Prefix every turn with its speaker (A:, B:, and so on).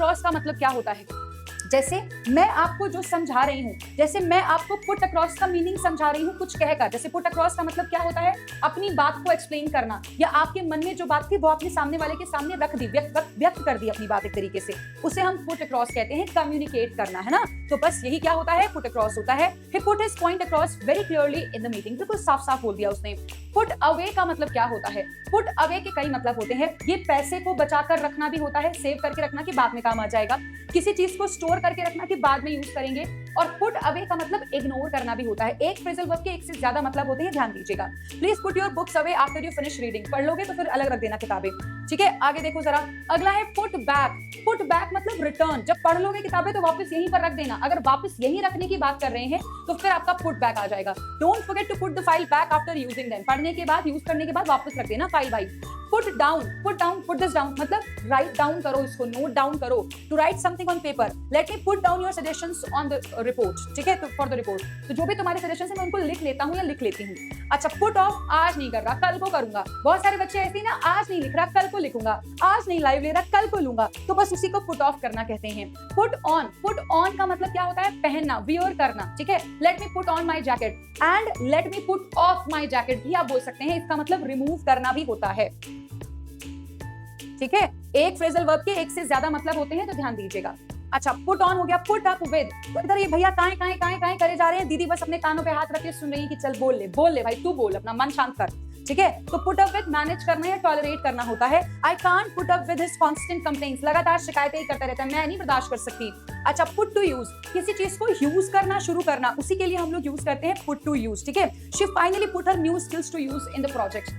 A: Across का मतलब क्या होता है? जैसे मैं आपको जो समझा रही हूँ, जैसे मैं आपको पुट अक्रॉस का मीनिंग समझा रही हूँ कुछ कहकर। जैसे पुट अक्रॉस का मतलब क्या होता है? अपनी बात को एक्सप्लेन करना, या आपके मन में जो बात थी वो अपने सामने वाले के सामने रख दी, व्यक्त कर दी अपनी बात एक तरीके से, उसे हम पुट अक्रॉस कहते हैं। कम्युनिकेट करना, है ना? तो बस यही क्या होता है? पुट अक्रॉस होता है। He put his point across very clearly in the meeting. बिल्कुल साफ साफ बोल दिया उसने। पुट अवे का मतलब क्या होता है? पुट अवे के कई मतलब होते हैं। ये पैसे को बचा कर रखना भी होता है, सेव करके रखना कि बाद में काम आ जाएगा। किसी चीज को स्टोर करके रखना कि बाद में यूज करेंगे। और पुट अवे का मतलब इग्नोर करना भी होता है। एक फ्रेजल वर्ब के एक से ज्यादा मतलब होते हैं, ध्यान दीजिएगा। Please put your books away after you finish reading. पढ़ लोगे तो फिर अलग रख देना किताबें, ठीक है? आगे देखो जरा, अगला है पुट बैक। पुट बैक मतलब रिटर्न। जब पढ़ लोगे किताबें तो वापस यहीं पर रख देना। अगर वापस यहीं रखने की बात कर रहे हैं तो फिर आपका पुट बैक आ जाएगा। Don't forget to put the file back after using them. पढ़ने के बाद, यूज करने के बाद वापस रख देना फाइल भाई। Put down, put this down मतलब राइट डाउन करो, इसको नोट डाउन करो। To write something on paper. Let me put down your suggestions on the report, ठीक है? तो फॉर द रिपोर्ट, तो जो भी तुम्हारे सजेशंस है मैं उनको लिख लेता हूँ या लिख लेती हूँ। अच्छा, पुट ऑफ, आज नहीं कर रहा, कल को करूंगा। बहुत सारे बच्चे ऐसे ही ना, आज नहीं लिख रहा, कल को लिखूंगा। आज नहीं लाइव ले रहा, कल को लूंगा। तो बस उसी को पुट ऑफ करना कहते हैं। पुट ऑन का मतलब क्या होता है? पहनना, वियर करना, ठीक है? Late me put on my jacket and let me put of my jacket भी आप बोल सकते हैं। इसका मतलब रिमूव करना भी होता है, ठीक है? एक फ्रेजल वर्ब के एक से ज्यादा मतलब होते हैं, तो ध्यान दीजिएगा। अच्छा, पुट ऑन हो गया। पुट अप विद, तो इधर ये भैया काएं करे जा रहे हैं। दीदी बस अपने कानों पे हाथ रख के सुन रही है कि चल बोल ले भाई, तू बोल, अपना मन शांत कर, ठीक है? तो पुट अप विद मैनेज करना या टॉलरेट करना होता है। I can't put up with his constant complaints, लगातार शिकायतें ही करता रहता है, मैं नहीं बर्दाश्त कर सकती। अच्छा, पुट टू यूज, किसी चीज को यूज करना, शुरू करना, उसी के लिए हम लोग यूज करते हैं पुट टू यूज, ठीक है? She finally put her new skills to use in the project.